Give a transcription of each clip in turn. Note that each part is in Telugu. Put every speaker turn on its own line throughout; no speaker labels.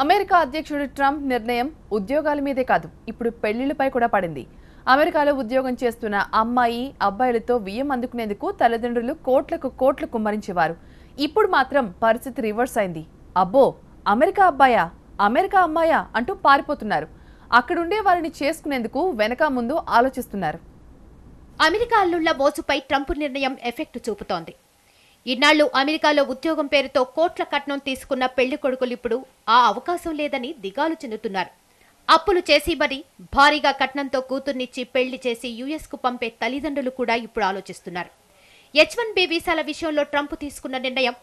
అమెరికా అధ్యక్షుడు ట్రంప్ నిర్ణయం ఉద్యోగాల మీదే కాదు, ఇప్పుడు పెళ్లిళ్లపై కూడా పడింది. అమెరికాలో ఉద్యోగం చేస్తున్న అమ్మాయి, అబ్బాయిలతో వియ్యం అందుకునేందుకు తల్లిదండ్రులు కోట్లు కుమ్మరించేవారు. ఇప్పుడు మాత్రం పరిస్థితి రివర్స్ అయింది. అబ్బో, అమెరికా అబ్బాయా, అమెరికా అమ్మాయా అంటూ పారిపోతున్నారు. అక్కడుండే వారిని చేసుకునేందుకు వెనక ముందు ఆలోచిస్తున్నారు.
అమెరికా అల్లుళ్ల మోసుపై ట్రంప్ నిర్ణయం ఎఫెక్ట్ చూపుతోంది. ఇన్నాళ్లు అమెరికాలో ఉద్యోగం పేరుతో కోట్ల కట్నం తీసుకున్న పెళ్లి కొడుకులు ఇప్పుడు ఆ అవకాశం లేదని దిగాలు చెందుతున్నారు. అప్పులు చేసి మరి భారీగా కట్నంతో కూతుర్నిచ్చి పెళ్లి చేసి యుఎస్ కు పంపే తల్లిదండ్రులు కూడా ఇప్పుడు ఆలోచిస్తున్నారు. H-1B వీసాల విషయంలో ట్రంప్ తీసుకున్న నిర్ణయం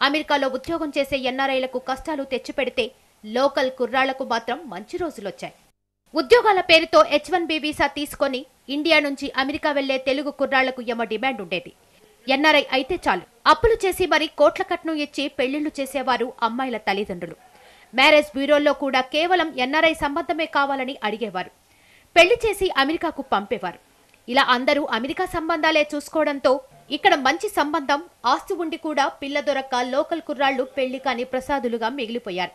అమెరికాలో ఉద్యోగం చేసే ఎన్ఆర్ఐలకు కష్టాలు తెచ్చిపెడితే లోకల్ కుర్రాళ్లకు మాత్రం మంచి రోజులొచ్చాయి. ఉద్యోగాల పేరుతో H-1B వీసా తీసుకొని ఇండియా నుంచి అమెరికా వెళ్లే తెలుగు కుర్రాళ్లకు యమ డిమాండ్ ఉండేది. ఎన్ఆర్ఐ అయితే చాలు, అప్పులు చేసి మరి కోట్ల కట్నం ఇచ్చి పెళ్లిళ్లు చేసేవారు అమ్మాయిల తల్లిదండ్రులు. మ్యారేజ్ బ్యూరోల్లో కూడా కేవలం ఎన్ఆర్ఐ సంబంధమే కావాలని అడిగేవారు. పెళ్లి చేసి అమెరికాకు పంపేవారు. ఇలా అందరూ అమెరికా సంబంధాలే చూసుకోవడంతో ఇక్కడ మంచి సంబంధం, ఆస్తి ఉండి కూడా పిల్ల దొరక్క లోకల్ కుర్రాళ్లు పెళ్లి కాని ప్రసాదులుగా మిగిలిపోయారు.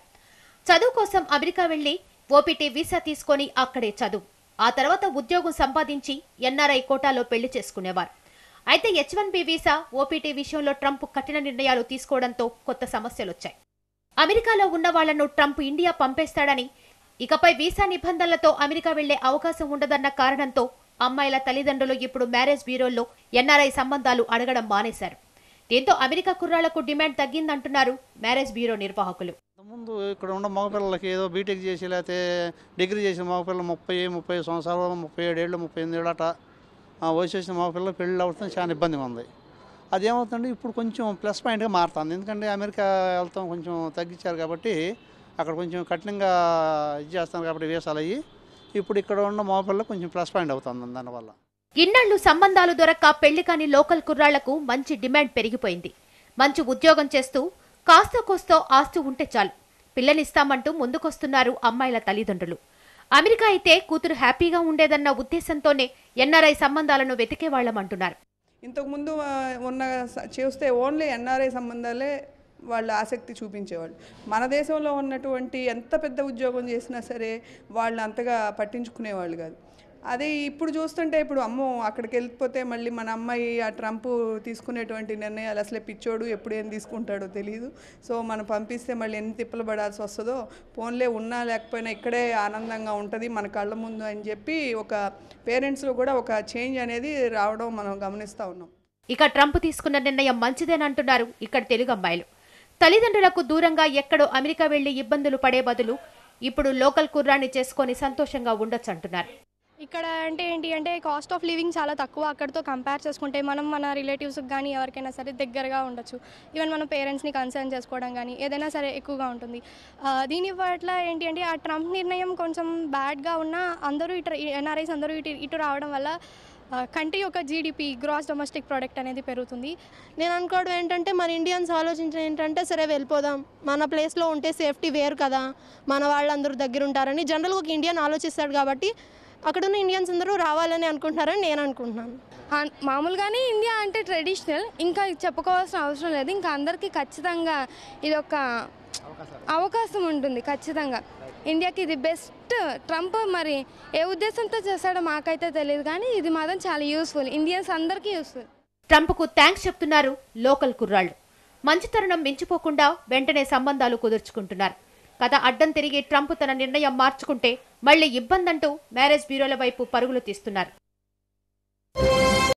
చదువు కోసం అమెరికా వెళ్లి ఓపీటీ వీసా తీసుకొని అక్కడే చదువు, ఆ తర్వాత ఉద్యోగం సంపాదించి ఎన్ఆర్ఐ కోటాలో పెళ్లి చేసుకునేవారు. అయితే H-1B వీసా, ఓపీటీ విషయంలో ట్రంప్ కఠిన నిర్ణయాలు తీసుకోవడంతో కొత్త సమస్యలొచ్చాయి. అమెరికాలో ఉన్న వాళ్లను ట్రంప్ ఇండియా పంపేస్తాడని, ఇకపై వీసా నిబంధనలతో అమెరికా వెళ్లే అవకాశం ఉండదన్న కారణంతో అమ్మాయిల తల్లిదండ్రులు ఇప్పుడు మ్యారేజ్ బ్యూరోల్లో ఎన్ఆర్ఐ సంబంధాలు అడగడం మానేశారు. దీంతో అమెరికా కుర్రాళ్లకు డిమాండ్ తగ్గిందంటున్నారు మ్యారేజ్ బ్యూరో నిర్వాహకులు.
ముందు ఇక్కడ ఉన్న మగపిల్లలకి ఏదో బీటెక్ చేసి లేకపోతే డిగ్రీ చేసిన మగపిల్లలు 30 సంవత్సరాలు, 37 ఏళ్ళు, 38 ఏళ్ళు అట వయసు వచ్చిన మగపిల్లలు పెళ్ళి అవుతుంది, చాలా ఇబ్బందిగా ఉంది. అదేమవుతుందంటే ఇప్పుడు కొంచెం ప్లస్ పాయింట్గా మారుతుంది. ఎందుకంటే అమెరికా వెళ్తాం కొంచెం తగ్గించారు కాబట్టి, అక్కడ కొంచెం కఠినంగా ఇది చేస్తాను కాబట్టి వీసాలు అయ్యి ఇప్పుడు ఇక్కడ ఉన్న మగపిల్లలు కొంచెం ప్లస్ పాయింట్ అవుతుంది. దానివల్ల
ఇన్నాళ్లు సంబంధాలు దొరక్క పెళ్లి కాని లోకల్ కుర్రాళ్లకు మంచి డిమాండ్ పెరిగిపోయింది. మంచి ఉద్యోగం చేస్తూ కాస్త కోస్తో ఆస్తి ఉంటే చాలు, పిల్లనిస్తామంటూ ముందుకొస్తున్నారు అమ్మాయిల తల్లిదండ్రులు. అమెరికా అయితే కూతురు హ్యాపీగా ఉండేదన్న ఉద్దేశంతోనే ఎన్ఆర్ఐ సంబంధాలను వెతికేవాళ్లమంటున్నారు.
ఇంతకుముందు చూస్తే ఓన్లీ ఎన్ఆర్ఐ సంబంధాలే వాళ్ళు ఆసక్తి చూపించేవాళ్ళు. మన దేశంలో ఉన్నటువంటి ఎంత పెద్ద ఉద్యోగం చేసినా సరే వాళ్ళు అంతగా పట్టించుకునేవాళ్ళు కాదు. అదే ఇప్పుడు చూస్తుంటే ఇప్పుడు అమ్మో అక్కడికి వెళ్ళిపోతే మళ్ళీ మన అమ్మాయి ఆ ట్రంప్ తీసుకునేటువంటి నిర్ణయాలు అసలే పిచ్చోడు, ఎప్పుడు ఏం తీసుకుంటాడో తెలియదు. సో మనం పంపిస్తే మళ్ళీ ఎన్ని తిప్పలు పడాల్సి వస్తుందో, ఫోన్లే ఉన్నా లేకపోయినా ఇక్కడే ఆనందంగా ఉంటుంది మన కళ్ళ ముందు అని చెప్పి ఒక పేరెంట్స్లో కూడా ఒక చేంజ్ అనేది రావడం మనం గమనిస్తూ ఉన్నాం.
ఇక ట్రంప్ తీసుకున్న నిర్ణయం మంచిదేనంటున్నారు ఇక్కడ తెలుగు అమ్మాయిలు. తల్లిదండ్రులకు దూరంగా ఎక్కడో అమెరికా వెళ్లి ఇబ్బందులు పడే బదులు ఇప్పుడు లోకల్ కుర్రాన్ని చేసుకొని సంతోషంగా ఉండొచ్చు అంటున్నారు.
ఇక్కడ ఏంటి అంటే కాస్ట్ ఆఫ్ లివింగ్ చాలా తక్కువ. అక్కడితో కంపేర్ చేసుకుంటే మనం మన రిలేటివ్స్కి కానీ ఎవరికైనా సరే దగ్గరగా ఉండొచ్చు. ఈవెన్ మన పేరెంట్స్ని కన్సర్న్ చేసుకోవడం కానీ ఏదైనా సరే ఎక్కువగా ఉంటుంది. దీని పట్ల ఏంటి అంటే ఆ ట్రంప్ నిర్ణయం కొంచెం బ్యాడ్గా ఉన్నా అందరూ ఎన్ఆర్ఐస్ అందరూ ఇటు రావడం వల్ల కంట్రీ యొక్క జీడిపి, గ్రాస్ డొమెస్టిక్ ప్రోడక్ట్ అనేది పెరుగుతుంది.
నేను అనుకోవడం ఏంటంటే మన ఇండియన్స్ ఆలోచించడం ఏంటంటే సరే వెళ్ళిపోదాం, మన ప్లేస్లో ఉంటే సేఫ్టీ వేరు కదా, మన వాళ్ళందరూ దగ్గర ఉంటారని జనరల్గా ఒక ఇండియన్ ఆలోచిస్తాడు. కాబట్టి అక్కడున్న ఇండియన్స్ అందరూ రావాలని అనుకుంటున్నారని నేను అనుకుంటున్నాను.
మామూలుగానే ఇండియా అంటే ట్రెడిషనల్, ఇంకా చెప్పుకోవాల్సిన అవసరం లేదు. ఇంకా అందరికీ ఖచ్చితంగా ఇది ఒక అవకాశం ఉంటుంది. ఖచ్చితంగా ఇండియాకి ఇది బెస్ట్. ట్రంప్ మరి ఏ ఉద్దేశంతో చేశాడో మాకైతే తెలియదు, కానీ ఇది మాత్రం చాలా యూస్ఫుల్, ఇండియన్స్ అందరికీ యూస్ఫుల్.
ట్రంప్కు థ్యాంక్స్ చెప్తున్నారు లోకల్ కుర్రాళ్లు. మంచి తరుణం మించిపోకుండా వెంటనే సంబంధాలు కుదుర్చుకుంటున్నారు. కథ అడ్డం తిరిగి ట్రంప్ తన నిర్ణయం మార్చుకుంటే మళ్లీ ఇబ్బందంటూ మ్యారేజ్ బ్యూరోల వైపు పరుగులు తీస్తున్నారు.